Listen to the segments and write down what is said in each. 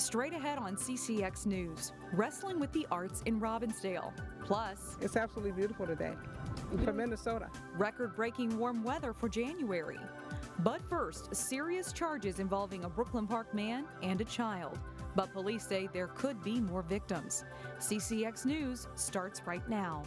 Straight ahead on CCX News, wrestling with the arts in Robbinsdale. Plus, it's absolutely beautiful today for Minnesota. Record-breaking warm weather for January. But first, serious charges involving a Brooklyn Park man and a child. But police say there could be more victims. CCX News starts right now.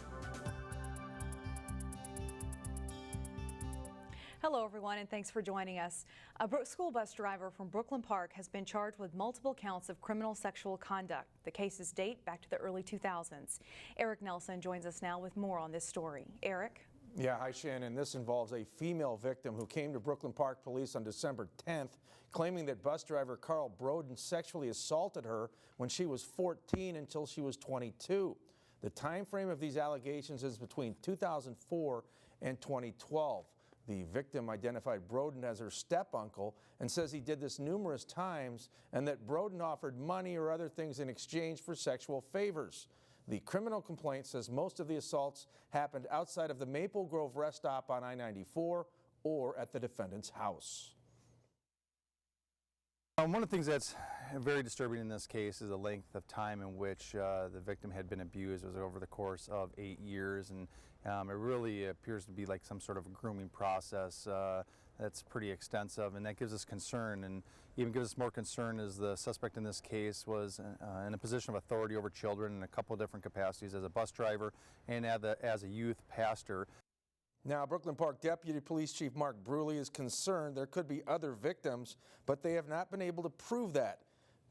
Hello, everyone, and thanks for joining us. A school bus driver from Brooklyn Park has been charged with multiple counts of criminal sexual conduct. The cases date back to the early 2000s. Eric Nelson joins us now with more on this story. Eric? Yeah, hi Shannon. This involves a female victim who came to Brooklyn Park Police on December 10th, claiming that bus driver Carl Broden sexually assaulted her when she was 14 until she was 22. The time frame of these allegations is between 2004 and 2012. The victim identified Broden as her step-uncle and says he did this numerous times and that Broden offered money or other things in exchange for sexual favors. The criminal complaint says most of the assaults happened outside of the Maple Grove rest stop on I-94 or at the defendant's house. One of the things that's very disturbing in this case is the length of time in which the victim had been abused. It was over the course of 8 years, and it really appears to be like some sort of a grooming process that's pretty extensive, and that gives us concern, and even gives us more concern as the suspect in this case was in a position of authority over children in a couple of different capacities, as a bus driver and as a youth pastor. Now, Brooklyn Park Deputy Police Chief Mark Bruley is concerned there could be other victims, but they have not been able to prove that.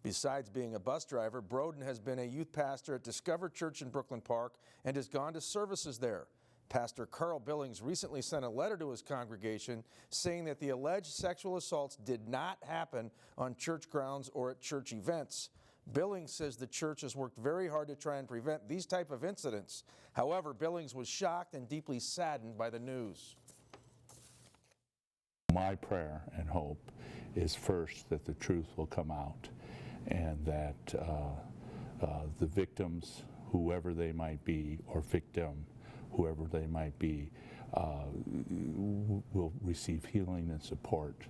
Besides being a bus driver, Broden has been a youth pastor at Discover Church in Brooklyn Park and has gone to services there. Pastor Carl Billings recently sent a letter to his congregation saying that the alleged sexual assaults did not happen on church grounds or at church events. Billings says the church has worked very hard to try and prevent these type of incidents. However, Billings was shocked and deeply saddened by the news. My prayer and hope is first that the truth will come out and that the victims, whoever they might be, or victim, whoever they might be, will receive healing and support,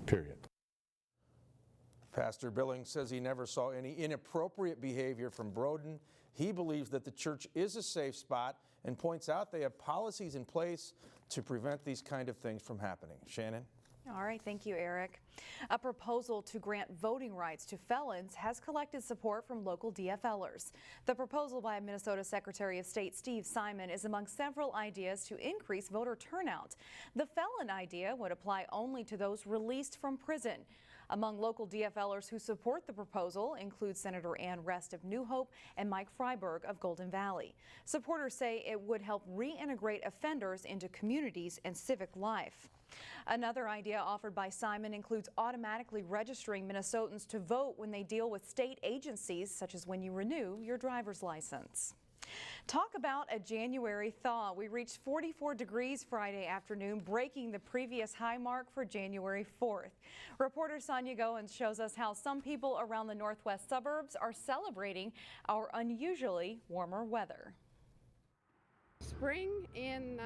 period. Pastor Billings says he never saw any inappropriate behavior from Broden. He believes that the church is a safe spot and points out they have policies in place to prevent these kind of things from happening. Shannon? All right, thank you, Eric. A proposal to grant voting rights to felons has collected support from local DFLers. The proposal by Minnesota Secretary of State Steve Simon is among several ideas to increase voter turnout. The felon idea would apply only to those released from prison. Among local DFLers who support the proposal include Senator Ann Rest of New Hope and Mike Freiberg of Golden Valley. Supporters say it would help reintegrate offenders into communities and civic life. Another idea offered by Simon includes automatically registering Minnesotans to vote when they deal with state agencies, such as when you renew your driver's license. Talk about a January thaw. We reached 44 degrees Friday afternoon, breaking the previous high mark for January 4th. Reporter Sonia Goins shows us how some people around the northwest suburbs are celebrating our unusually warmer weather. Spring in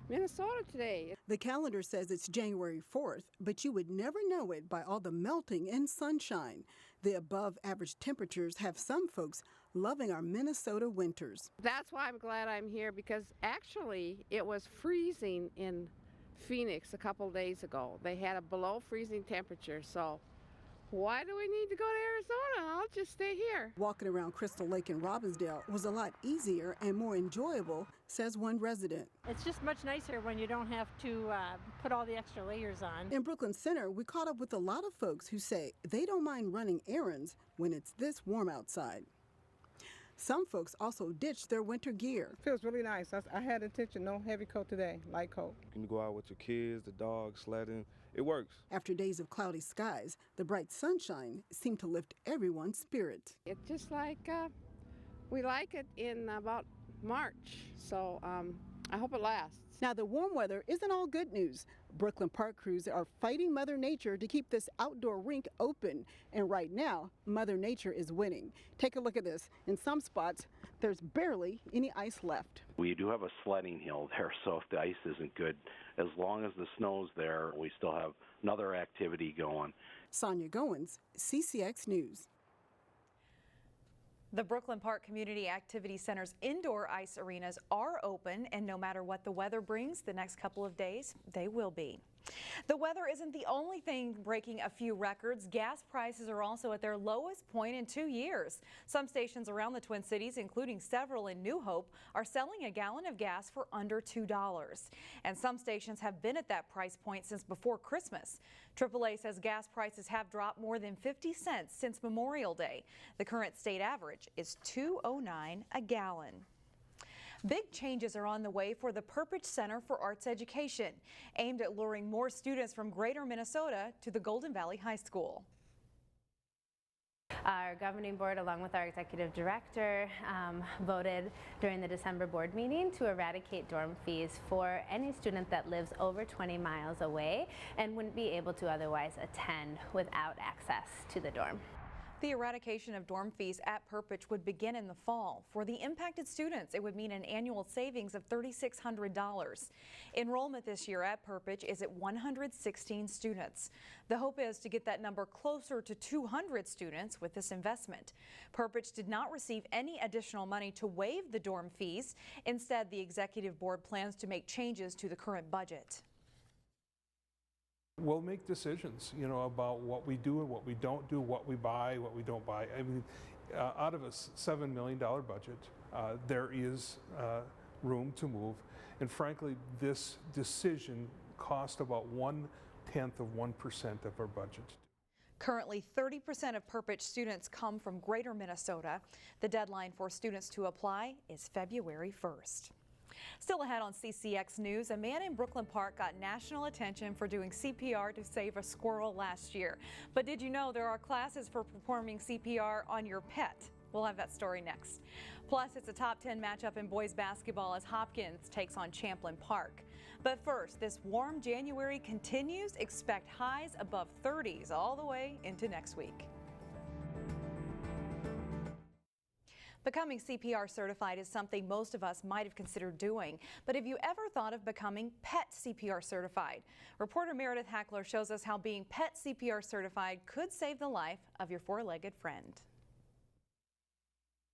Minnesota today. The calendar says it's January 4th, but you would never know it by all the melting and sunshine. The above average temperatures have some folks loving our Minnesota winters. That's why I'm glad I'm here, because actually it was freezing in Phoenix a couple days ago. They had a below freezing temperature, so why do we need to go to Arizona? I'll just stay here. Walking around Crystal Lake in Robbinsdale was a lot easier and more enjoyable, says one resident. It's just much nicer when you don't have to put all the extra layers on. In Brooklyn Center, we caught up with a lot of folks who say they don't mind running errands when it's this warm outside. Some folks also ditched their winter gear. Feels really nice. I had intention, no heavy coat today, light coat. You can go out with your kids, the dog, sledding. It works. After days of cloudy skies, the bright sunshine seemed to lift everyone's spirit. It's just like we like it in about March, so I hope it lasts. Now, the warm weather isn't all good news. Brooklyn Park crews are fighting Mother Nature to keep this outdoor rink open. And right now, Mother Nature is winning. Take a look at this. In some spots, there's barely any ice left. We do have a sledding hill there, so if the ice isn't good, as long as the snow's there, we still have another activity going. Sonia Goins, CCX News. The Brooklyn Park Community Activity Center's indoor ice arenas are open, and no matter what the weather brings the next couple of days, they will be. The weather isn't the only thing breaking a few records. Gas prices are also at their lowest point in 2 years. Some stations around the Twin Cities, including several in New Hope, are selling a gallon of gas for under $2. And some stations have been at that price point since before Christmas. AAA says gas prices have dropped more than 50 cents since Memorial Day. The current state average is $2.09 a gallon. Big changes are on the way for the Perpich Center for Arts Education, aimed at luring more students from Greater Minnesota to the Golden Valley High School. Our governing board, along with our executive director, voted during the December board meeting to eradicate dorm fees for any student that lives over 20 miles away and wouldn't be able to otherwise attend without access to the dorm. The eradication of dorm fees at Perpich would begin in the fall. For the impacted students, it would mean an annual savings of $3,600. Enrollment this year at Perpich is at 116 students. The hope is to get that number closer to 200 students with this investment. Perpich did not receive any additional money to waive the dorm fees. Instead, the executive board plans to make changes to the current budget. We'll make decisions, about what we do and what we don't do, what we buy, what we don't buy. I mean, out of a $7 million budget, there is room to move. And frankly, this decision cost about 1/10 of 1% of our budget. Currently, 30% of Perpich students come from Greater Minnesota. The deadline for students to apply is February 1st. Still ahead on CCX News, a man in Brooklyn Park got national attention for doing CPR to save a squirrel last year. But did you know there are classes for performing CPR on your pet? We'll have that story next. Plus, it's a top 10 matchup in boys basketball as Hopkins takes on Champlin Park. But first, this warm January continues. Expect highs above 30s all the way into next week. Becoming CPR certified is something most of us might have considered doing, but have you ever thought of becoming Pet CPR certified? Reporter Meredith Hackler shows us how being Pet CPR certified could save the life of your four-legged friend.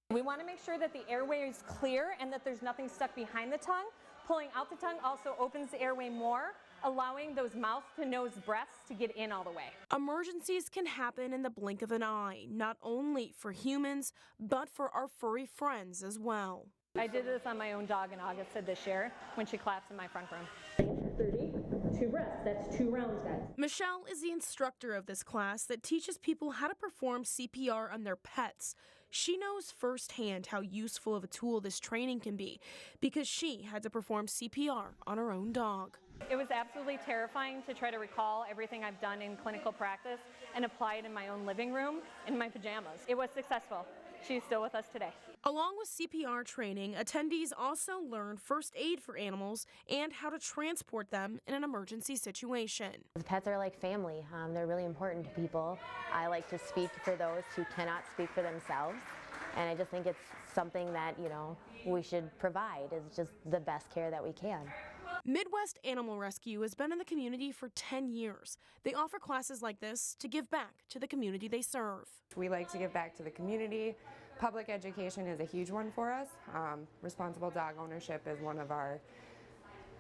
We want to make sure that the airway is clear and that there's nothing stuck behind the tongue. Pulling out the tongue also opens the airway more, allowing those mouth to nose breaths to get in all the way. Emergencies can happen in the blink of an eye, not only for humans, but for our furry friends as well. I did this on my own dog in August of this year when she collapsed in my front room. 30, 2 breaths, that's 2 rounds, guys. Michelle is the instructor of this class that teaches people how to perform CPR on their pets. She knows firsthand how useful of a tool this training can be because she had to perform CPR on her own dog. It was absolutely terrifying to try to recall everything I've done in clinical practice and apply it in my own living room in my pajamas. It was successful. She's still with us today. Along with CPR training, attendees also learn first aid for animals and how to transport them in an emergency situation. Pets are like family. They're really important to people. I like to speak for those who cannot speak for themselves. And I just think it's something that, we should provide. It's just the best care that we can. Midwest Animal Rescue has been in the community for 10 years. They offer classes like this to give back to the community they serve. We like to give back to the community. Public education is a huge one for us. Responsible dog ownership is one of our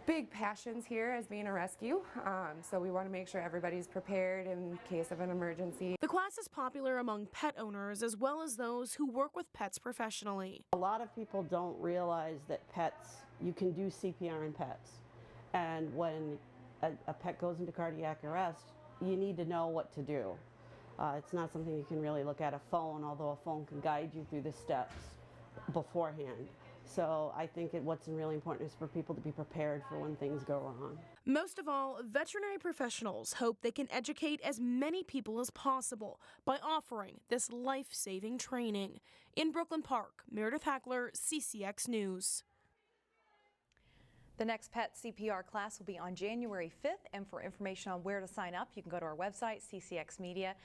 big passions here as being a rescue. So we want to make sure everybody's prepared in case of an emergency. The class is popular among pet owners as well as those who work with pets professionally. A lot of people don't realize that you can do CPR in pets. And when a pet goes into cardiac arrest, you need to know what to do. It's not something you can really look at a phone, although a phone can guide you through the steps beforehand. So I think what's really important is for people to be prepared for when things go wrong. Most of all, veterinary professionals hope they can educate as many people as possible by offering this life-saving training. In Brooklyn Park, Meredith Hackler, CCX News. The next Pet CPR class will be on January 5th, and for information on where to sign up, you can go to our website, ccxmedia.org.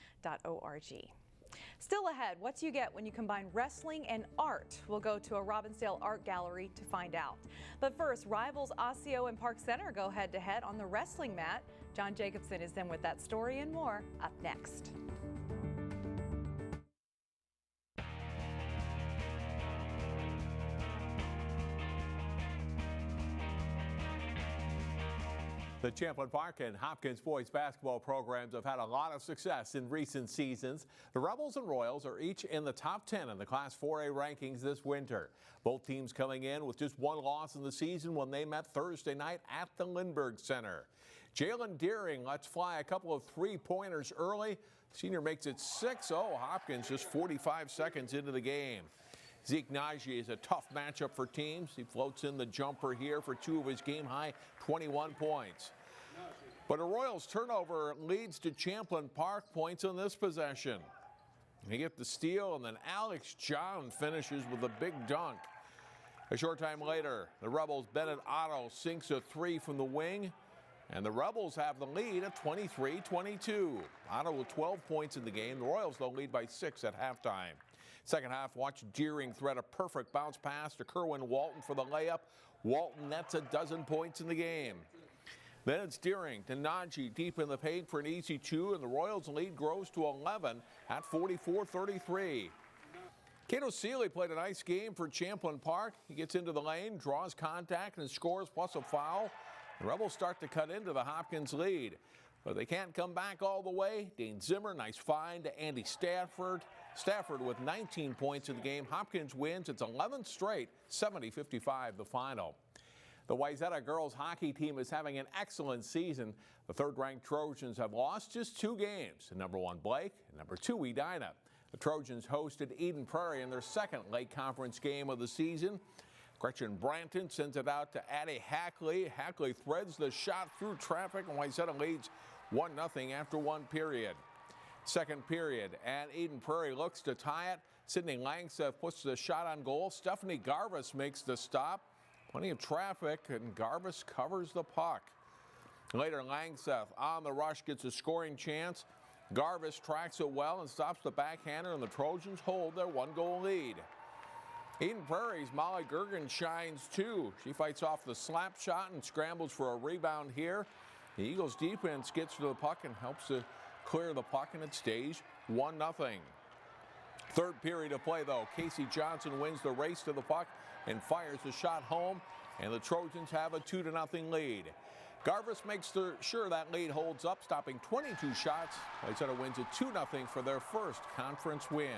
Still ahead, what do you get when you combine wrestling and art? We'll go to a Robbinsdale art gallery to find out. But first, rivals Osseo and Park Center go head-to-head on the wrestling mat. John Jacobson is in with that story and more up next. The Champlin Park and Hopkins boys basketball programs have had a lot of success in recent seasons. The Rebels and Royals are each in the top 10 in the Class 4A rankings this winter. Both teams coming in with just one loss in the season when they met Thursday night at the Lindbergh Center. Jalen Deering lets fly a couple of three-pointers early. Senior makes it 6-0. Hopkins just 45 seconds into the game. Zeke Najee is a tough matchup for teams. He floats in the jumper here for two of his game-high 21 points. But a Royals turnover leads to Champlin Park points on this possession. They get the steal, and then Alex John finishes with a big dunk. A short time later, the Rebels' Bennett Otto sinks a three from the wing, and the Rebels have the lead at 23-22. Otto with 12 points in the game. The Royals, though, lead by 6 at halftime. Second half, watch Deering thread a perfect bounce pass to Kerwin Walton for the layup. Walton nets a dozen points in the game. Then it's Deering to Najee deep in the paint for an easy two, and the Royals' lead grows to 11 at 44-33. Cato Seeley played a nice game for Champlin Park. He gets into the lane, draws contact, and scores plus a foul. The Rebels start to cut into the Hopkins lead, but they can't come back all the way. Dane Zimmer, nice find to Andy Stafford. Stafford with 19 points in the game. Hopkins wins its 11th straight, 70-55 the final. The Wayzata girls hockey team is having an excellent season. The third-ranked Trojans have lost just 2 games to number 1 Blake and number 2 Edina. The Trojans hosted Eden Prairie in their second late conference game of the season. Gretchen Branton sends it out to Addie Hackley. Hackley threads the shot through traffic, and Wayzata leads 1-0 after 1 period. Second period, and Eden Prairie looks to tie it. Sydney Langseth puts the shot on goal. Stephanie Garvis makes the stop. Plenty of traffic, and Garvis covers the puck. Later, Langseth on the rush gets a scoring chance. Garvis tracks it well and stops the backhander, and the Trojans hold their 1-goal lead. Eden Prairie's Molly Gergen shines too. She fights off the slap shot and scrambles for a rebound here. The Eagles defense gets to the puck and helps to clear the puck, and it stays 1-0. Third period of play, though. Casey Johnson wins the race to the puck and fires the shot home, and the Trojans have a 2-0 lead. Garvis makes sure that lead holds up, stopping 22 shots. Wayzata wins it 2-0 for their first conference win.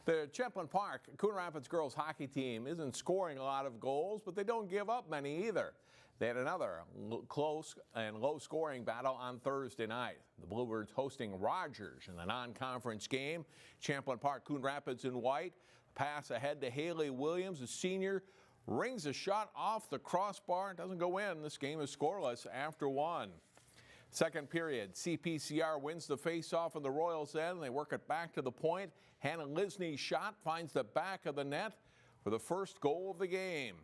The Champlin Park Coon Rapids girls hockey team isn't scoring a lot of goals, but they don't give up many either. They had another close and low-scoring battle on Thursday night. The Bluebirds hosting Rogers in the non-conference game. Champlin Park Coon Rapids in white. Pass ahead to Haley Williams, a senior, rings a shot off the crossbar. It doesn't go in. This game is scoreless after 1. Second period, CPCR wins the face-off on the Royals' end. They work it back to the point. Hannah Lisney's shot finds the back of the net for the first goal of the game.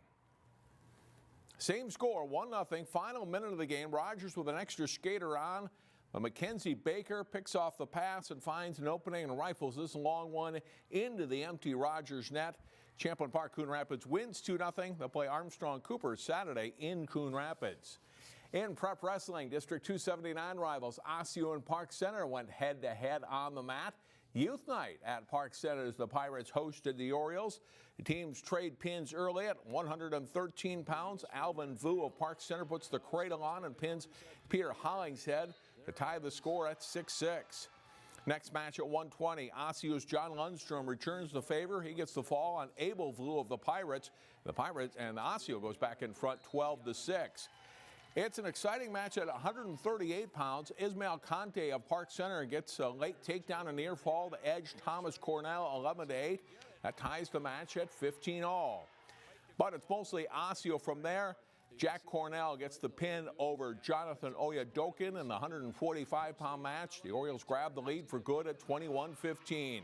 Same score, 1-0. Final minute of the game. Rogers with an extra skater on. But Mackenzie Baker picks off the pass and finds an opening and rifles this long one into the empty Rogers net. Champlin Park Coon Rapids wins 2-0. They'll play Armstrong Cooper Saturday in Coon Rapids. In prep wrestling, District 279 rivals Osseo and Park Center went head-to-head on the mat. Youth night at Park Center as the Pirates hosted the Orioles. The teams trade pins early at 113 pounds. Alvin Vu of Park Center puts the cradle on and pins Peter Hollingshead to tie the score at 6-6. Next match at 120, Osseo's John Lundstrom returns the favor. He gets the fall on Abel Vu of the Pirates. The Pirates and Osseo goes back in front 12-6. It's an exciting match at 138 pounds. Ismael Conte of Park Center gets a late takedown and near fall to edge Thomas Cornell 11-8. That ties the match at 15-all. But it's mostly Osseo from there. Jack Cornell gets the pin over Jonathan Oyadokin in the 145-pound match. The Orioles grab the lead for good at 21-15.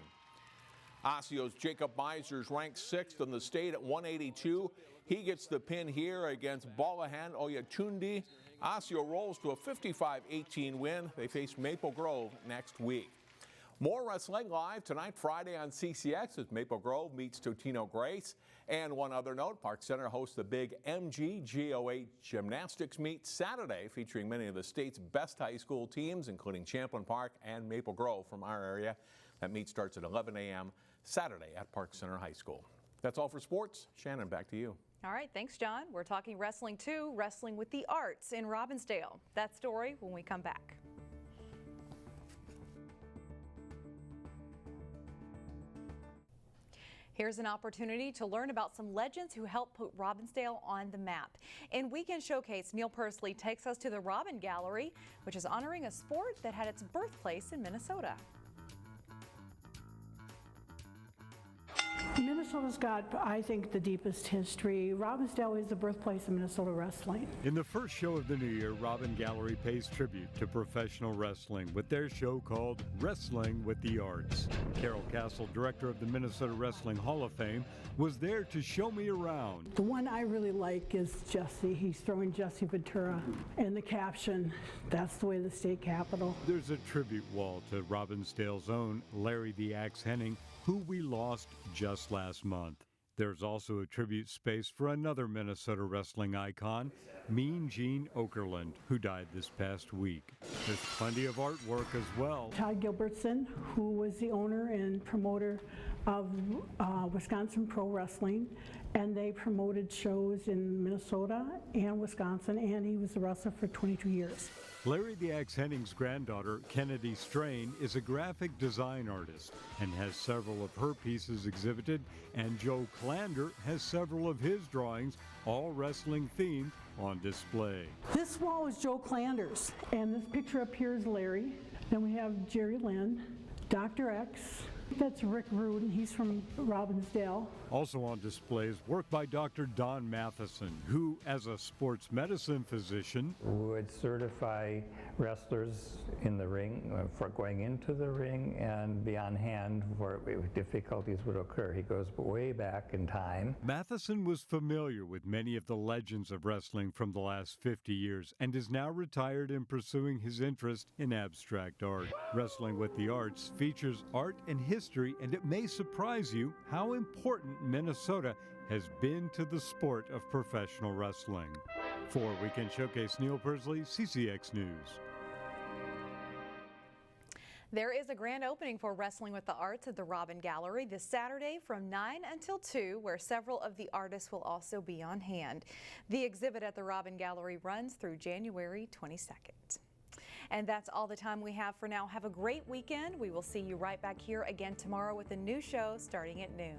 Osseo's Jacob Meisers ranked 6th in the state at 182. He gets the pin here against Balahan Oyachundi. Osseo rolls to a 55-18 win. They face Maple Grove next week. More wrestling live tonight, Friday on CCX as Maple Grove meets Totino Grace. And one other note, Park Center hosts the big MGGO8 gymnastics meet Saturday, featuring many of the state's best high school teams, including Champlin Park and Maple Grove from our area. That meet starts at 11 a.m. Saturday at Park Center High School. That's all for sports. Shannon, back to you. All right, thanks, John. We're talking wrestling too, wrestling with the arts in Robbinsdale. That story when we come back. Here's an opportunity to learn about some legends who helped put Robbinsdale on the map. In Weekend Showcase, Neil Persley takes us to the Robin Gallery, which is honoring a sport that had its birthplace in Minnesota. Minnesota's got, I think, the deepest history. Robbinsdale is the birthplace of Minnesota wrestling. In the first show of the new year, Robin Gallery pays tribute to professional wrestling with their show called Wrestling with the Arts. Carol Castle, director of the Minnesota Wrestling Hall of Fame, was there to show me around. The one I really like is Jesse. He's throwing Jesse Ventura. And the caption, that's the way of the state capitol. There's a tribute wall to Robbinsdale's own Larry the Axe Henning, who we lost just last month. There's also a tribute space for another Minnesota wrestling icon, Mean Gene Okerlund, who died this past week. There's plenty of artwork as well. Todd Gilbertson, who was the owner and promoter of Wisconsin Pro Wrestling, and they promoted shows in Minnesota and Wisconsin, and he was a wrestler for 22 years. Larry the Axe Henning's granddaughter, Kennedy Strain, is a graphic design artist and has several of her pieces exhibited, and Joe Klander has several of his drawings, all wrestling themed, on display. This wall is Joe Klander's, and this picture up here is Larry. Then we have Jerry Lynn, Dr. X. That's Rick Rude, and he's from Robbinsdale. Also on display is work by Dr. Don Matheson, who, as a sports medicine physician, would certify wrestlers in the ring for going into the ring and be on hand where difficulties would occur. He goes way back in time. Matheson was familiar with many of the legends of wrestling from the last 50 years and is now retired and pursuing his interest in abstract art. Wrestling with the Arts features art and history, and it may surprise you how important Minnesota has been to the sport of professional wrestling. For Weekend Showcase, Neil Persley, CCX News. There is a grand opening for Wrestling with the Arts at the Robin Gallery this Saturday from 9 until 2, where several of the artists will also be on hand. The exhibit at the Robin Gallery runs through January 22nd. And that's all the time we have for now. Have a great weekend. We will see you right back here again tomorrow with a new show starting at noon.